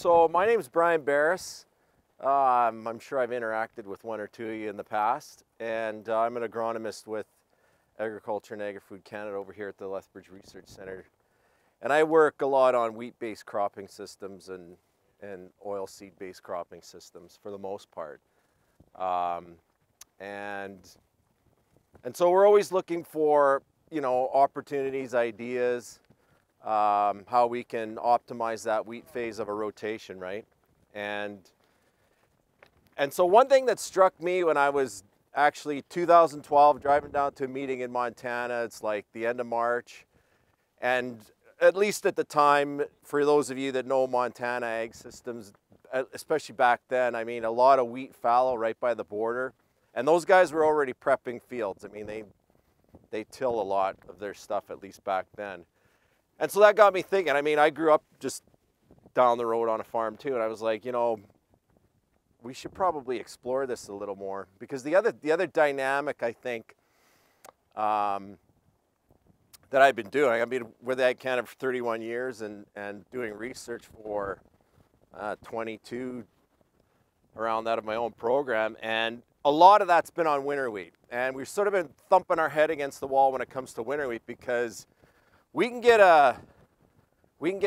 So my name is Beres. I'm sure I've interacted with one or two of you in the past, and I'm an agronomist with Agriculture and Agri-Food Canada over here at the Lethbridge Research Centre. And I work a lot on wheat-based cropping systems and oilseed-based cropping systems for the most part. And so we're always looking for, opportunities, ideas, how we can optimize that wheat phase of a rotation, right? And so one thing that struck me when I was actually 2012 driving down to a meeting in Montana, it's like the end of March, and at least at the time, for those of you that know Montana ag systems, especially back then, I mean, a lot of wheat fallow right by the border, and those guys were already prepping fields. I mean, they till a lot of their stuff, at least back then. And so that got me thinking. I mean, I grew up just down the road on a farm too, and I was like, we should probably explore this a little more, because the other dynamic, I think, that I've been doing, I mean, with Ag Canada for 31 years and doing research for 22 around that of my own program, and a lot of that's been on winter wheat. And we've sort of been thumping our head against the wall when it comes to winter wheat, because we can get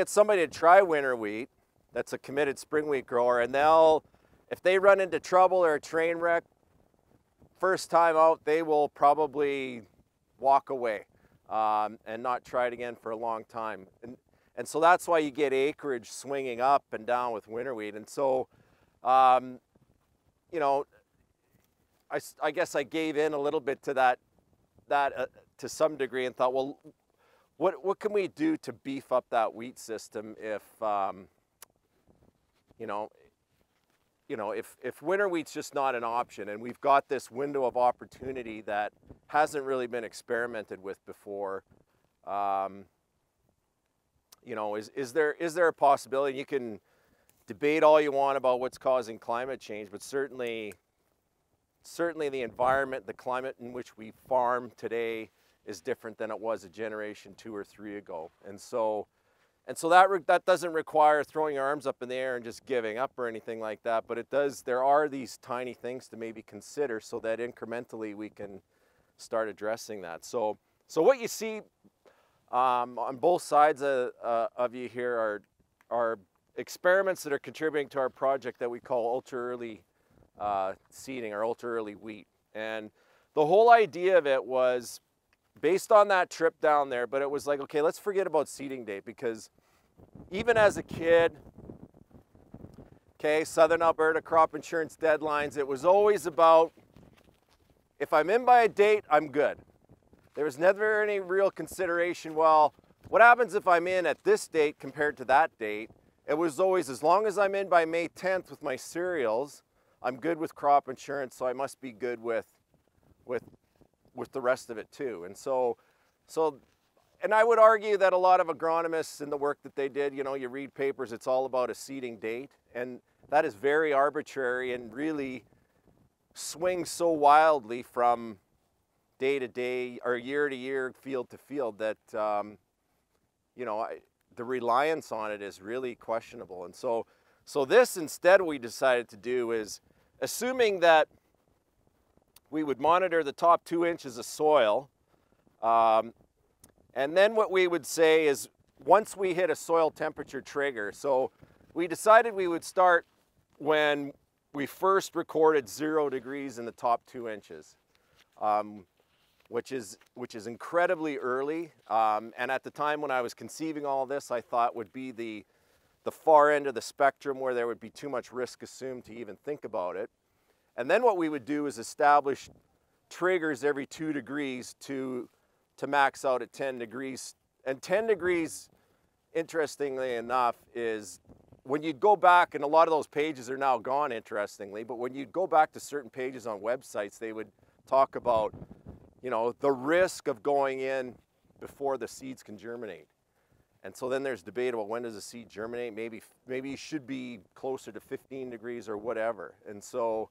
somebody to try winter wheat that's a committed spring wheat grower, and if they run into trouble or a train wreck, first time out, they will probably walk away and not try it again for a long time. And so that's why you get acreage swinging up and down with winter wheat. And so, I guess I gave in a little bit to that to some degree, and thought, well, what can we do to beef up that wheat system if if winter wheat's just not an option, and we've got this window of opportunity that hasn't really been experimented with before, is there a possibility? You can debate all you want about what's causing climate change, but certainly the environment, the climate in which we farm today is different than it was a generation 2 or 3 ago. And so that doesn't require throwing your arms up in the air and just giving up or anything like that, but there are these tiny things to maybe consider so that incrementally we can start addressing that. So what you see on both sides of you here are experiments that are contributing to our project that we call ultra early seeding, or ultra early wheat. And the whole idea of it was based on that trip down there, but it was like, okay, let's forget about seeding date, because even as a kid, okay, Southern Alberta crop insurance deadlines, it was always about, if I'm in by a date, I'm good. There was never any real consideration, well, what happens if I'm in at this date compared to that date? It was always, as long as I'm in by May 10th with my cereals, I'm good with crop insurance, so I must be good with the rest of it too. And and I would argue that a lot of agronomists in the work that they did, you read papers, it's all about a seeding date, and that is very arbitrary and really swings so wildly from day to day or year to year, field to field, that the reliance on it is really questionable. And so this, instead, we decided to do is, assuming that we would monitor the top 2 inches of soil, and then what we would say is, once we hit a soil temperature trigger, so we decided we would start when we first recorded 0 degrees in the top 2 inches, which is incredibly early. And at the time when I was conceiving all this, I thought would be the far end of the spectrum where there would be too much risk assumed to even think about it. And then what we would do is establish triggers every 2 degrees to max out at 10 degrees. And 10 degrees, interestingly enough, is when you'd go back, and a lot of those pages are now gone, interestingly, but when you'd go back to certain pages on websites, they would talk about, the risk of going in before the seeds can germinate. And so then there's debate about, when does a seed germinate? Maybe you should be closer to 15 degrees or whatever. And so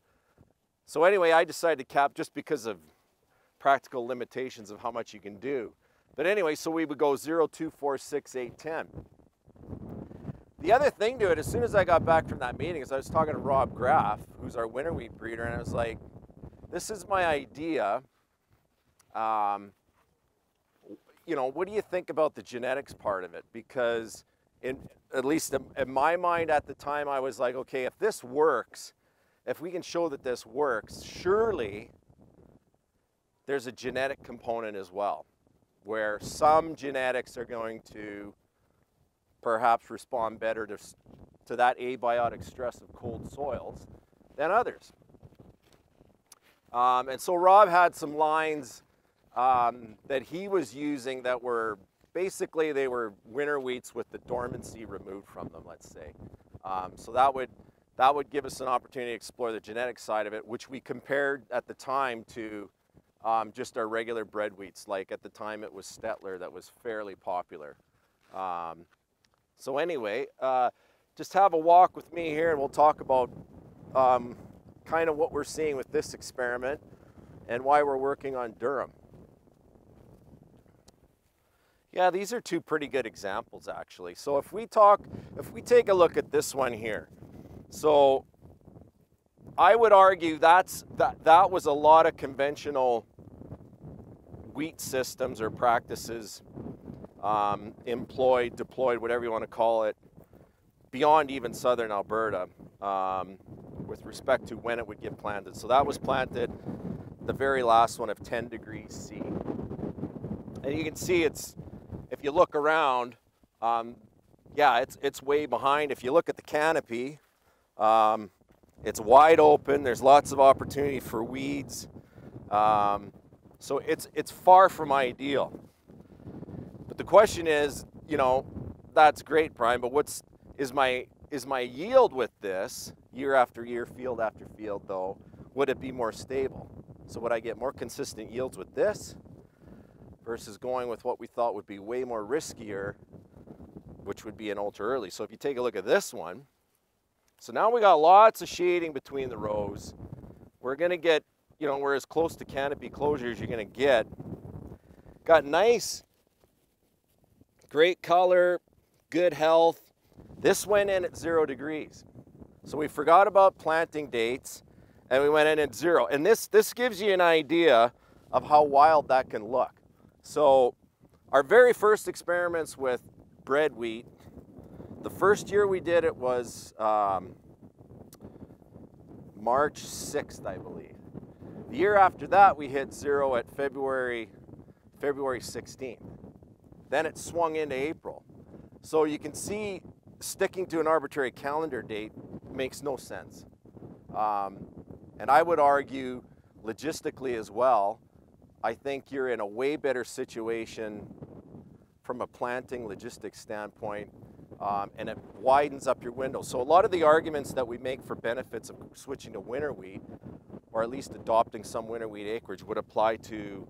anyway, I decided to cap, just because of practical limitations of how much you can do. But anyway, so we would go 0, 2, 4, 6, 8, 10. The other thing to it, as soon as I got back from that meeting, is I was talking to Rob Graff, who's our winter wheat breeder, and I was like, this is my idea. You know, what do you think about the genetics part of it? Because at least in my mind at the time, I was like, okay, if this works, if we can show that this works, surely there's a genetic component as well, where some genetics are going to perhaps respond better to that abiotic stress of cold soils than others. And so Rob had some lines that he was using that were basically, they were winter wheats with the dormancy removed from them, let's say. So that would give us an opportunity to explore the genetic side of it, which we compared at the time to just our regular bred wheats. Like at the time it was Stettler that was fairly popular. So anyway, just have a walk with me here and we'll talk about kind of what we're seeing with this experiment and why we're working on Durum. Yeah, these are two pretty good examples actually. So if we take a look at this one here, so I would argue that was a lot of conventional wheat systems or practices employed, deployed, whatever you want to call it, beyond even southern Alberta with respect to when it would get planted. So that was planted, the very last one of 10 degrees C. And you can see it's, if you look around, yeah, it's way behind. If you look at the canopy, it's wide open. There's lots of opportunity for weeds. So it's far from ideal. But the question is, you know, that's great, Brian, but is my yield with this year after year, field after field though, would it be more stable? So would I get more consistent yields with this versus going with what we thought would be way more riskier, which would be an ultra early? So if you take a look at this one, so now we got lots of shading between the rows. We're gonna get, you know, we're as close to canopy closure as you're gonna get. Got nice, great color, good health. This went in at 0 degrees. So we forgot about planting dates and we went in at 0. And this gives you an idea of how wild that can look. So our very first experiments with bred wheat, the first year we did it was March 6th, I believe. The year after that, we hit 0 at February 16th. Then it swung into April. So you can see sticking to an arbitrary calendar date makes no sense. And I would argue logistically as well, I think you're in a way better situation from a planting logistics standpoint, and it widens up your window. So a lot of the arguments that we make for benefits of switching to winter wheat, or at least adopting some winter wheat acreage, would apply to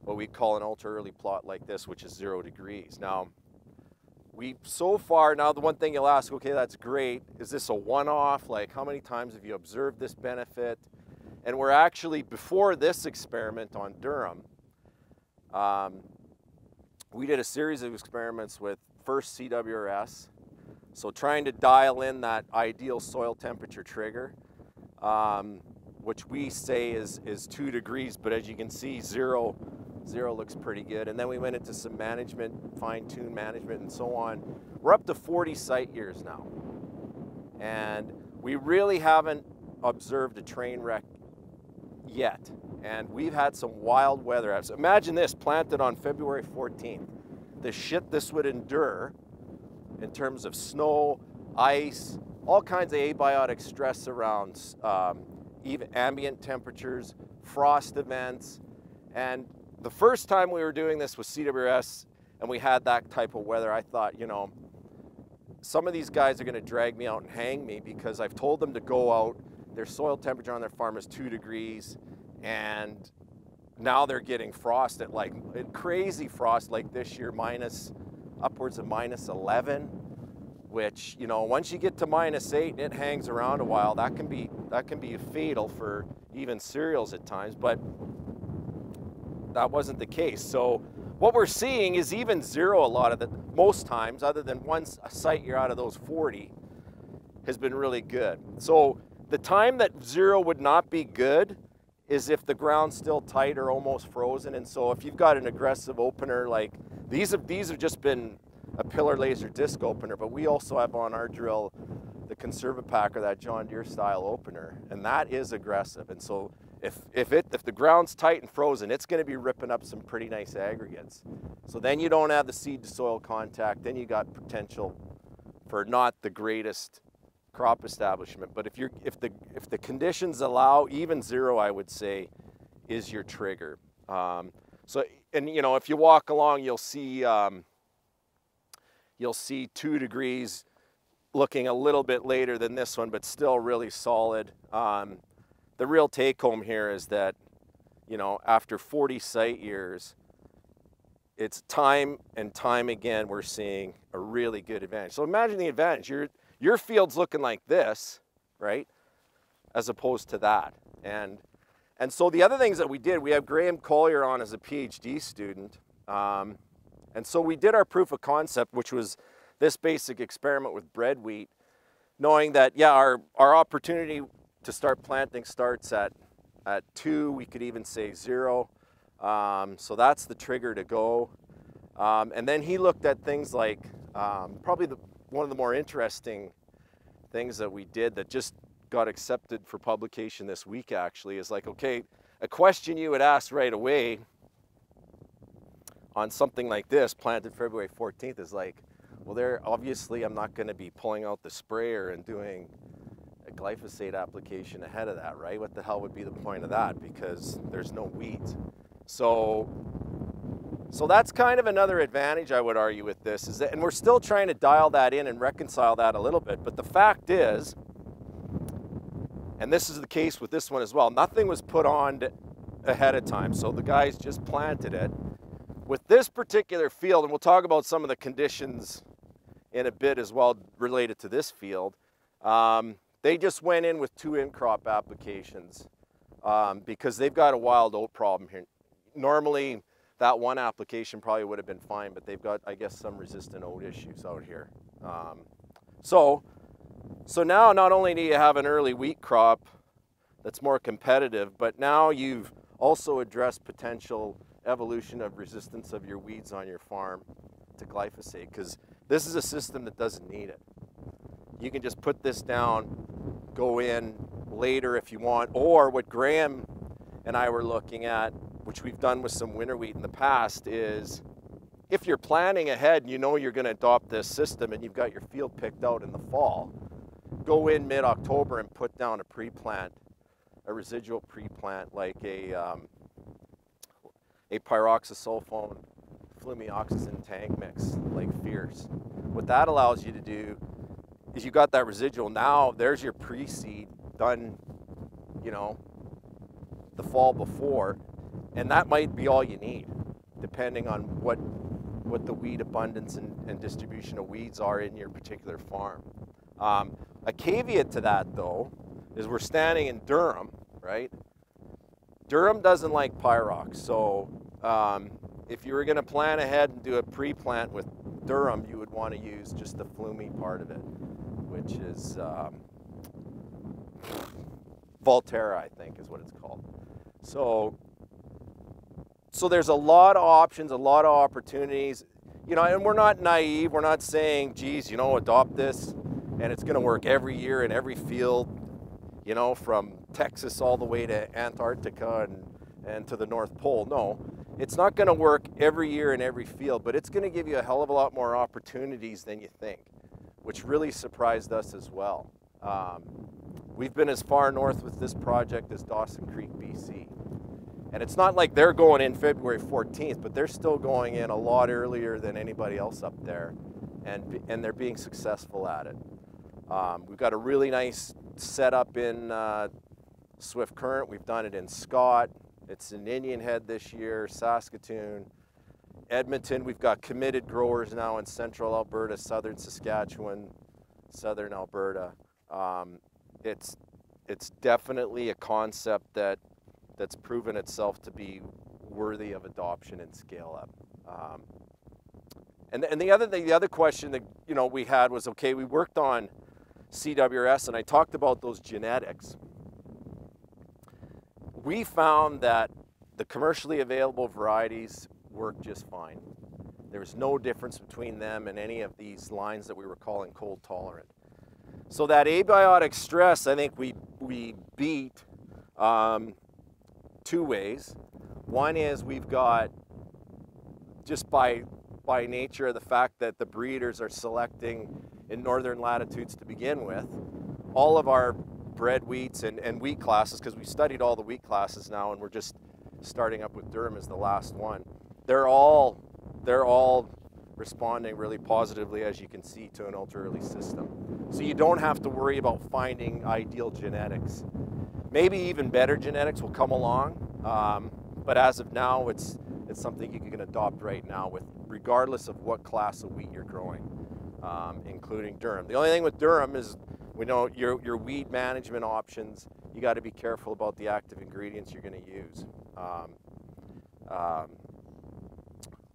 what we call an ultra early plot like this, which is 0 degrees. Now, so far, now the one thing you'll ask, okay, that's great. Is this a one-off? Like, how many times have you observed this benefit? And we're actually, before this experiment on Durum, we did a series of experiments with first CWRS, so trying to dial in that ideal soil temperature trigger, which we say is 2 degrees, but as you can see, 0 looks pretty good. And then we went into some management, fine-tune management and so on. We're up to 40 site years now. And we really haven't observed a train wreck yet. And we've had some wild weather. So imagine this, planted on February 14th. The shit this would endure in terms of snow, ice, all kinds of abiotic stress around even ambient temperatures, frost events. And the first time we were doing this with CWRS and we had that type of weather, I thought, you know, some of these guys are going to drag me out and hang me because I've told them to go out. Their soil temperature on their farm is 2 degrees, and now they're getting frost at like crazy frost like this year, upwards of -11, which, you know, once you get to -8 and it hangs around a while, that can be fatal for even cereals at times. But that wasn't the case. So what we're seeing is even 0 a lot of the, most times, other than one site year out of those 40, has been really good. So the time that 0 would not be good is if the ground's still tight or almost frozen. And so if you've got an aggressive opener, like these have just been a pillar laser disc opener, but we also have on our drill the Conservapacker, that John Deere style opener, and that is aggressive. And so if the ground's tight and frozen, it's going to be ripping up some pretty nice aggregates. So then you don't have the seed to soil contact, then you got potential for not the greatest crop establishment. But if the conditions allow, even 0, I would say, is your trigger. So, and you know, if you walk along, you'll see 2 degrees looking a little bit later than this one, but still really solid. The real take home here is that, you know, after 40 site years, it's time and time again we're seeing a really good advantage. So imagine the advantage. Your field's looking like this, right, as opposed to that. And so the other things that we did, we have Graham Collier on as a PhD student. And so we did our proof of concept, which was this basic experiment with bread wheat, knowing that, yeah, our opportunity to start planting starts at 2, we could even say 0. So that's the trigger to go. And then he looked at things like, probably one of the more interesting things that we did that just got accepted for publication this week actually is like, okay, a question you would ask right away on something like this, planted February 14th, is like, well, there obviously I'm not going to be pulling out the sprayer and doing a glyphosate application ahead of that, right? What the hell would be the point of that? Because there's no weeds. So that's kind of another advantage I would argue with this, is that, and we're still trying to dial that in and reconcile that a little bit, but the fact is, and this is the case with this one as well, nothing was put on ahead of time, so the guys just planted it. With this particular field, and we'll talk about some of the conditions in a bit as well related to this field, they just went in with 2 in-crop applications because they've got a wild oat problem here. Normally, that one application probably would have been fine, but they've got, I guess, some resistant oat issues out here. So now not only do you have an early wheat crop that's more competitive, but now you've also addressed potential evolution of resistance of your weeds on your farm to glyphosate, because this is a system that doesn't need it. You can just put this down, go in later if you want, or what Graham and I were looking at, which we've done with some winter wheat in the past, is if you're planning ahead and you know you're going to adopt this system and you've got your field picked out in the fall, go in mid-October and put down a pre-plant, a residual pre-plant like a pyroxasulfone flumioxazin tank mix like Fierce. What that allows you to do is you got that residual, now there's your pre-seed done, you know, the fall before, and that might be all you need depending on what the weed abundance and distribution of weeds are in your particular farm. A caveat to that though is we're standing in Durum, right? Durum doesn't like pyrox, so if you were going to plan ahead and do a pre-plant with Durum, you would want to use just the flumy part of it, which is Volterra, I think is what it's called. So there's a lot of options, a lot of opportunities, you know, and we're not naive. We're not saying, geez, you know, adopt this and it's going to work every year in every field, you know, from Texas all the way to Antarctica and to the North Pole. No, it's not going to work every year in every field, but it's going to give you a hell of a lot more opportunities than you think, which really surprised us as well. We've been as far north with this project as Dawson Creek, BC. And it's not like they're going in February 14th, but they're still going in a lot earlier than anybody else up there, and they're being successful at it. We've got a really nice setup in Swift Current. We've done it in Scott. It's in Indian Head this year, Saskatoon, Edmonton. We've got committed growers now in central Alberta, southern Saskatchewan, southern Alberta. It's definitely a concept that's proven itself to be worthy of adoption and scale up. And the other thing, the other question that we had was, okay, we worked on CWRS and I talked about those genetics. We found that the commercially available varieties work just fine. There was no difference between them and any of these lines that we were calling cold tolerant. So that abiotic stress, I think we beat two ways. One is we've got, just by nature of the fact that the breeders are selecting in northern latitudes to begin with, all of our bred wheats and wheat classes, because we studied all the wheat classes now and we're just starting up with Durum as the last one, they're all responding really positively, as you can see, to an ultra early system. So you don't have to worry about finding ideal genetics. Maybe even better genetics will come along, but as of now, it's something you can adopt right now, regardless of what class of wheat you're growing, including Durum. The only thing with Durum is, we know your weed management options, you got to be careful about the active ingredients you're going to use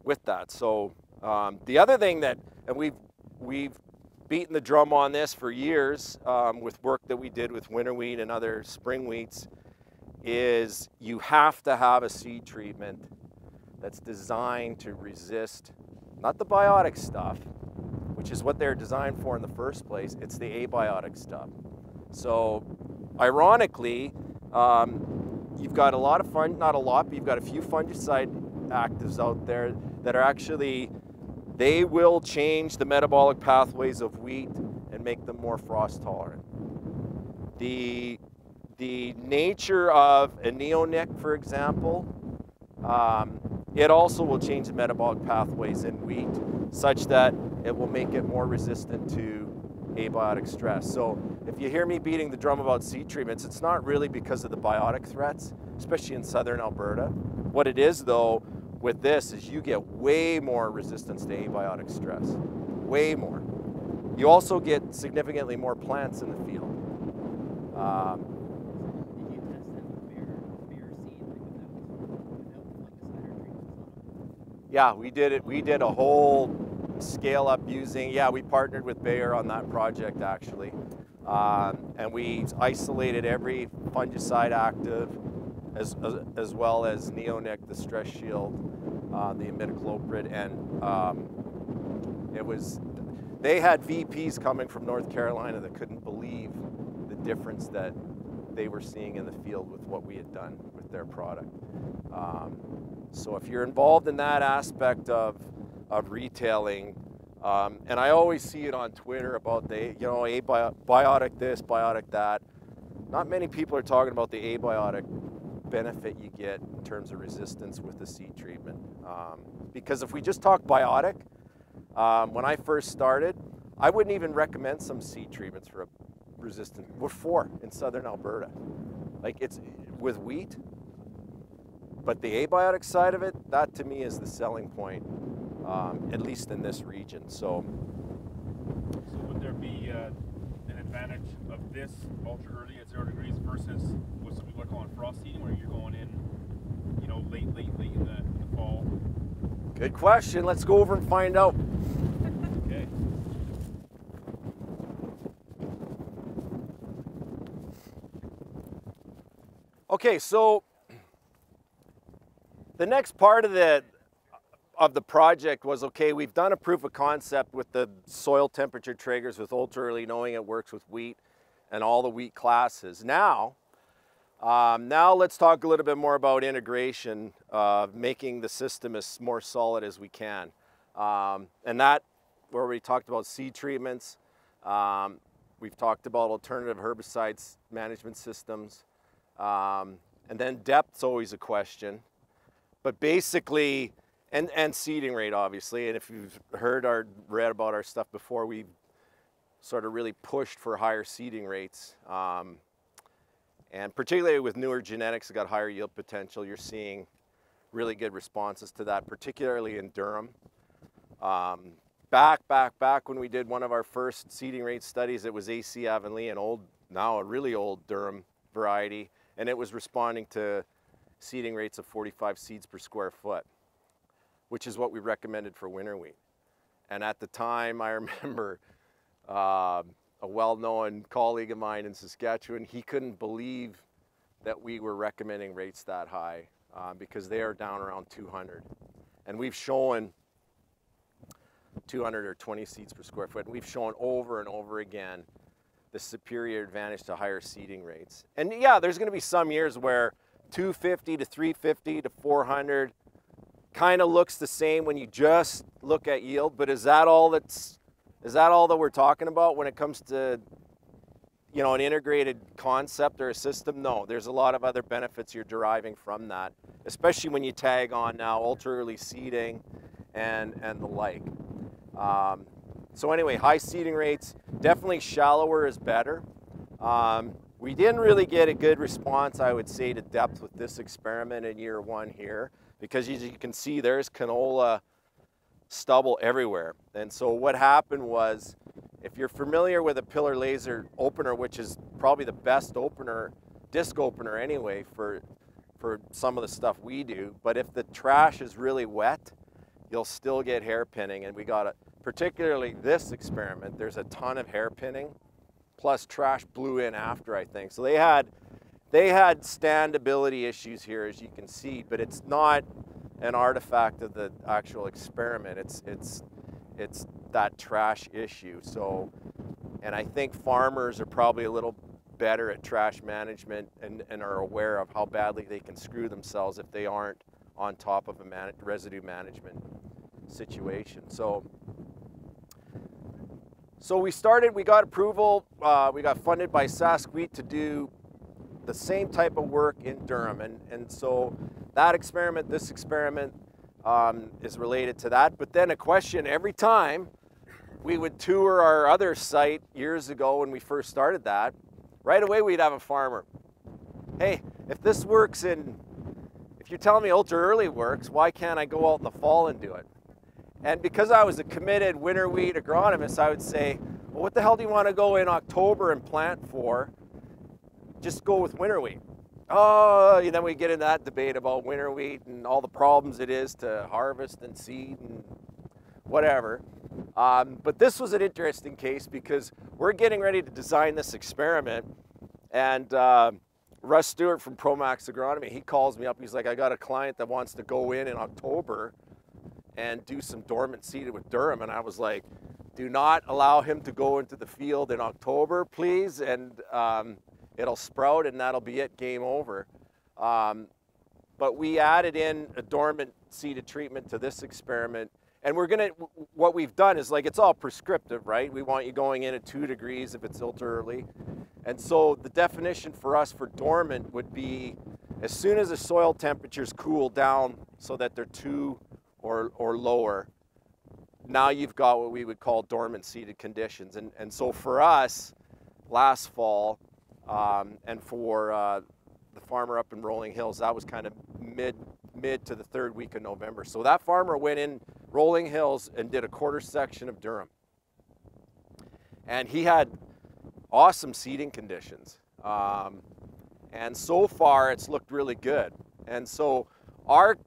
with that. So the other thing that, and we've beaten the drum on this for years with work that we did with winter wheat and other spring wheats, is you have to have a seed treatment that's designed to resist, not the biotic stuff, which is what they're designed for in the first place, it's the abiotic stuff. So ironically, you've got a lot of not a lot, but you've got a few fungicide actives out there that are actually, they will change the metabolic pathways of wheat and make them more frost tolerant. The nature of a neonic, for example, it also will change the metabolic pathways in wheat such that it will make it more resistant to abiotic stress. So if you hear me beating the drum about seed treatments, it's not really because of the biotic threats, especially in southern Alberta. What it is, though, with this is you get way more resistance to abiotic stress, way more. You also get significantly more plants in the field. Did you test that with Beres seed, without fungicide or treatments on them? Yeah, we did it. We did a whole scale up using, we partnered with Beres on that project actually. And we isolated every fungicide active as well as neonic, the stress shield, the imidacloprid, and they had VPs coming from North Carolina that couldn't believe the difference that they were seeing in the field with what we had done with their product. So if you're involved in that aspect of retailing, and I always see it on Twitter about biotic this, biotic that. Not many people are talking about the abiotic benefit you get in terms of resistance with the seed treatment. Because if we just talk biotic, when I first started, I wouldn't even recommend some seed treatments for a resistant. We're 4 in southern Alberta. Like, it's with wheat, but the abiotic side of it, that to me is the selling point, at least in this region. So would there be an advantage of this ultra early at 0 degrees versus what some people are calling frost seeding, where you're going in, late in the fall? Good question. Let's go over and find out. Okay. Okay, so the next part of the project was, okay, we've done a proof of concept with the soil temperature triggers with ultra early, knowing it works with wheat and all the wheat classes. Now let's talk a little bit more about integration, making the system as more solid as we can. And that, where we talked about seed treatments, we've talked about alternative herbicides management systems, and then depth's always a question. But basically, and seeding rate, obviously, and if you've heard or read about our stuff before, we've sort of really pushed for higher seeding rates. And particularly with newer genetics that got higher yield potential, you're seeing really good responses to that, particularly in Durum. Back when we did one of our first seeding rate studies, it was AC Avonlea, now a really old Durum variety, and it was responding to seeding rates of 45 seeds per square foot. which is what we recommended for winter wheat. And at the time, I remember a well-known colleague of mine in Saskatchewan, he couldn't believe that we were recommending rates that high because they are down around 200. And we've shown 200 or 20 seeds per square foot. And we've shown over and over again the superior advantage to higher seeding rates. And yeah, there's gonna be some years where 250 to 350 to 400 kind of looks the same when you just look at yield, but is that all that we're talking about when it comes to, you know, an integrated concept or a system? No, there's a lot of other benefits you're deriving from that, especially when you tag on now ultra early seeding and the like. So anyway, high seeding rates, definitely shallower is better. We didn't really get a good response, I would say, to depth with this experiment in year one here, because as you can see, there's canola stubble everywhere. And so what happened was, if you're familiar with a pillar laser opener, which is probably the best opener, disc opener anyway, for some of the stuff we do, but if the trash is really wet, you'll still get hairpinning. And we got a, particularly this experiment, there's a ton of hairpinning, plus trash blew in after, I think. So they had standability issues here, as you can see, but it's not an artifact of the actual experiment. It's that trash issue. So, and I think farmers are probably a little better at trash management and are aware of how badly they can screw themselves if they aren't on top of a residue management situation. So we got approval, we got funded by Sask Wheat to do the same type of work in Durum. And so that experiment, this experiment is related to that. But then a question every time we would tour our other site years ago when we first started that, right away we'd have a farmer. Hey, if this works if you're telling me ultra early works, why can't I go out in the fall and do it? And because I was a committed winter wheat agronomist, I would say, well, what the hell do you want to go in October and plant for? Just go with winter wheat. Oh, and then we get into that debate about winter wheat and all the problems it is to harvest and seed and whatever. But this was an interesting case because we're getting ready to design this experiment, and Russ Stewart from Promax Agronomy, he calls me up. He's like, I got a client that wants to go in October and do some dormant seeded with Durum. And I was like, do not allow him to go into the field in October, please. And it'll sprout and that'll be it, game over. But we added in a dormant seeded treatment to this experiment. And what we've done is, like, it's all prescriptive, right? We want you going in at 2 degrees if it's ultra early. And so the definition for us for dormant would be as soon as the soil temperatures cool down so that they're 2 or lower, now you've got what we would call dormant seeded conditions. And so for us, last fall, and for the farmer up in Rolling Hills, that was kind of mid to the 3rd week of November. So that farmer went in Rolling Hills and did a quarter section of Durum. And he had awesome seeding conditions. And so far it's looked really good. And so our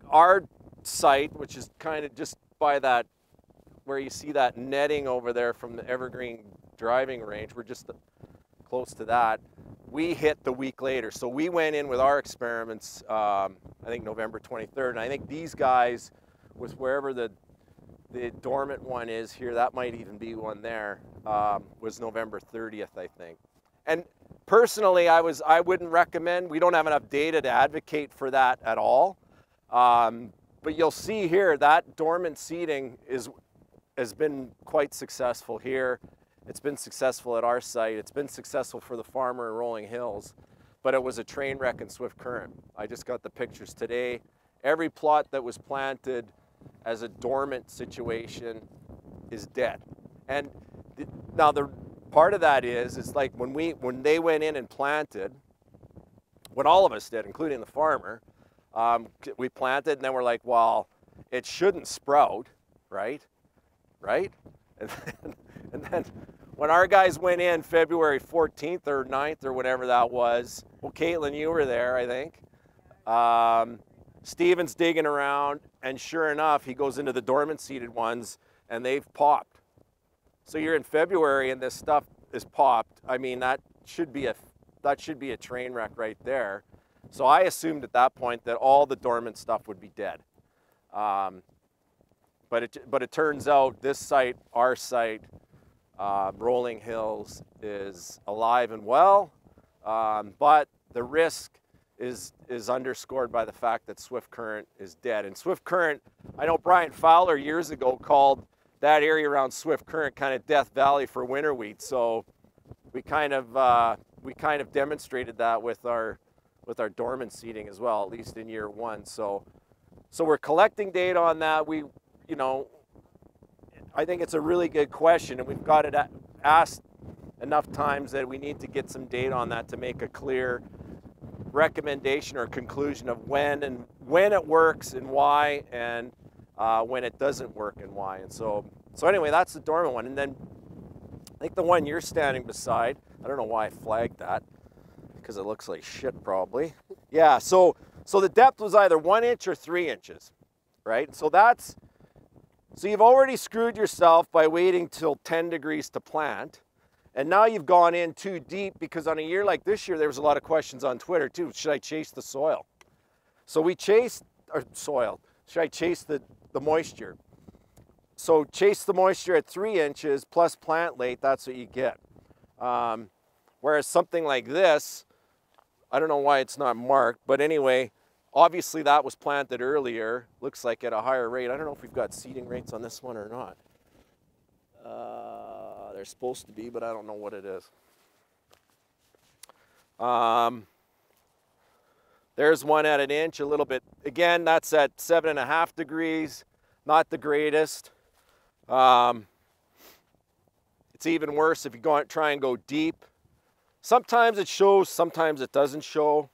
site, which is kind of just by that, where you see that netting over there from the Evergreen driving range, we're just close to that. We hit the week later. So we went in with our experiments, I think November 23rd. And I think these guys, with wherever the dormant one is here, that might even be one there, was November 30th, I think. And personally, I wouldn't recommend, we don't have enough data to advocate for that at all. But you'll see here that dormant seeding has been quite successful here. It's been successful at our site. It's been successful for the farmer in Rolling Hills, but it was a train wreck in Swift Current. I just got the pictures today. Every plot that was planted as a dormant situation is dead. And now the part of that is like when they went in and planted, what all of us did, including the farmer, we planted and then we're like, well, it shouldn't sprout, right? And then when our guys went in February 14th or 9th or whatever that was, well, Caitlin, you were there, I think. Steven's digging around, and sure enough, he goes into the dormant seeded ones, and they've popped. So you're in February, and this stuff is popped. I mean, that should be a train wreck right there. So I assumed at that point that all the dormant stuff would be dead. But it turns out this site, our site, Rolling Hills, is alive and well, but the risk is underscored by the fact that Swift Current is dead. And Swift Current, I know Brian Fowler years ago called that area around Swift Current kind of Death Valley for winter wheat. So we kind of demonstrated that with our dormant seeding as well, at least in year one. So we're collecting data on that. I think it's a really good question, and we've got it asked enough times that we need to get some data on that to make a clear recommendation or conclusion of when it works and why, and when it doesn't work and why. And so anyway, that's the dormant one. And then I think the one you're standing beside, I don't know why I flagged that, because it looks like shit probably. Yeah, so the depth was either 1 inch or 3 inches, right? So you've already screwed yourself by waiting till 10 degrees to plant. And now you've gone in too deep, because on a year like this year, there was a lot of questions on Twitter too. Should I chase the soil? So we chased our soil. Should I chase the moisture? So chase the moisture at 3 inches plus plant late, that's what you get. Whereas something like this, I don't know why it's not marked, but anyway, obviously that was planted earlier. Looks like at a higher rate. I don't know if we've got seeding rates on this one or not. They're supposed to be, but I don't know what it is. There's one at 1 inch, a little bit. Again, that's at 7.5 degrees. Not the greatest. It's even worse if you try and go deep. Sometimes it shows, sometimes it doesn't show.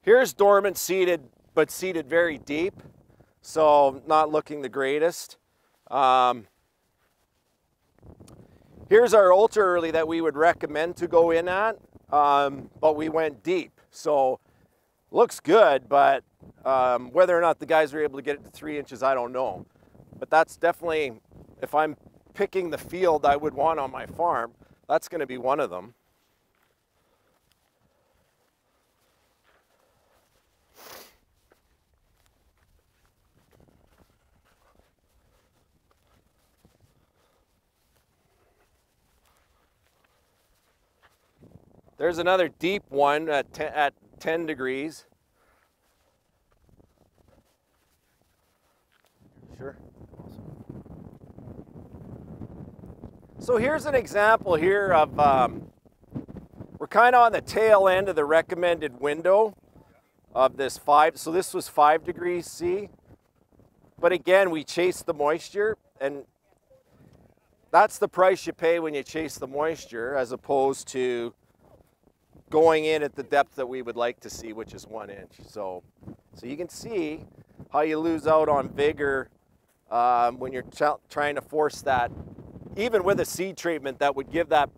Here's dormant seeded, but seeded very deep, so not looking the greatest. Here's our ultra early that we would recommend to go in at, but we went deep. So looks good, but whether or not the guys were able to get it to 3 inches, I don't know. But that's definitely, if I'm picking the field I would want on my farm, that's going to be one of them. There's another deep one at 10 degrees. Sure. So here's an example here of, we're kind of on the tail end of the recommended window of this 5. So this was 5 degrees C. But again, we chased the moisture, and that's the price you pay when you chase the moisture, as opposed to going in at the depth that we would like to see, which is 1 inch. So you can see how you lose out on vigor when you're trying to force that. Even with a seed treatment that would give that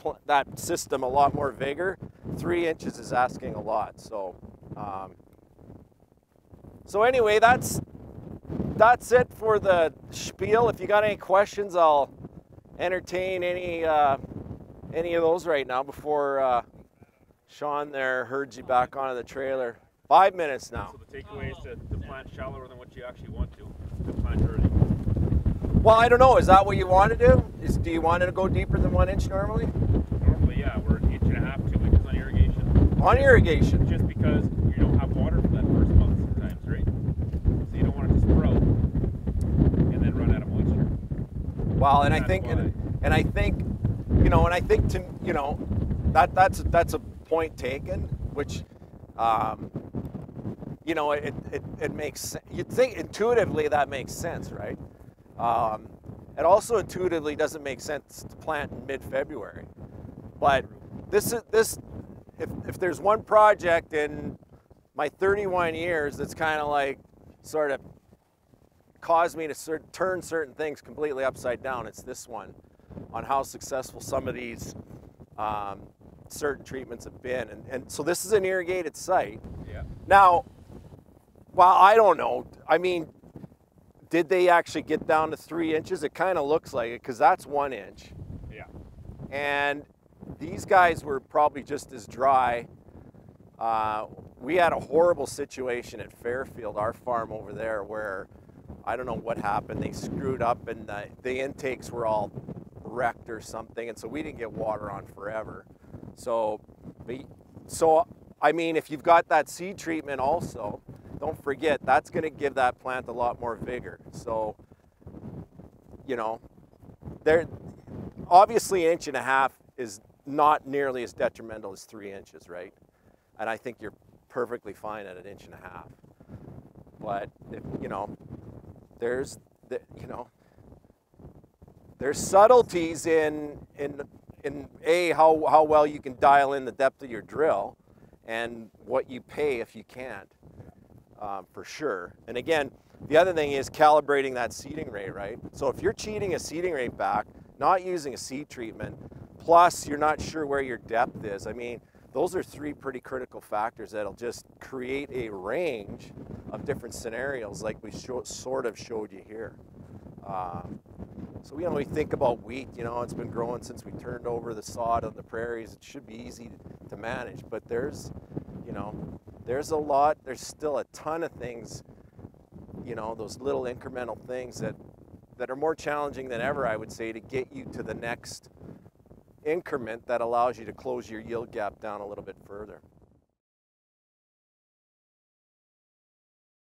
system a lot more vigor, 3 inches is asking a lot. So anyway, that's it for the spiel. If you got any questions, I'll entertain any of those right now before Sean there herds you back onto the trailer. 5 minutes now. So the takeaway is to plant shallower than what you actually want to plant early. Well, I don't know. Is that what you want to do? Do you want it to go deeper than 1 inch normally? Normally, yeah, we're 1.5 to 2 inches on irrigation. On irrigation? Just because you don't have water for that first month sometimes, right? So you don't want it to sprout and then run out of moisture. Well, and I think, that's a point taken, which, it makes, you'd think intuitively that makes sense, right? It also intuitively doesn't make sense to plant in mid-February. But if there's one project in my 31 years that's kind of like sort of caused me to turn certain things completely upside down, it's this one, on how successful some of these certain treatments have been. And so this is an irrigated site. Yeah. Now, Well, I don't know. I mean, did they actually get down to 3 inches? It kind of looks like it because that's 1 inch. Yeah. And these guys were probably just as dry. We had a horrible situation at Fairfield, our farm over there, where I don't know what happened. They screwed up and the intakes were all wrecked or something. And so we didn't get water on forever. So I mean, if you've got that seed treatment also, don't forget, that's going to give that plant a lot more vigor. So, you know, obviously 1.5 inches is not nearly as detrimental as 3 inches, right? And I think you're perfectly fine at 1.5 inches. But, you know, there's subtleties in how well you can dial in the depth of your drill and what you pay if you can't, for sure. And again, the other thing is calibrating that seeding rate, right? So if you're cheating a seeding rate back, not using a seed treatment, plus you're not sure where your depth is, I mean, those are 3 pretty critical factors that'll just create a range of different scenarios like we sort of showed you here. So, you know, we think about wheat, you know, it's been growing since we turned over the sod on the prairies. It should be easy to manage, but there's, you know, there's still a ton of things, you know, those little incremental things that are more challenging than ever, I would say, to get you to the next increment that allows you to close your yield gap down a little bit further.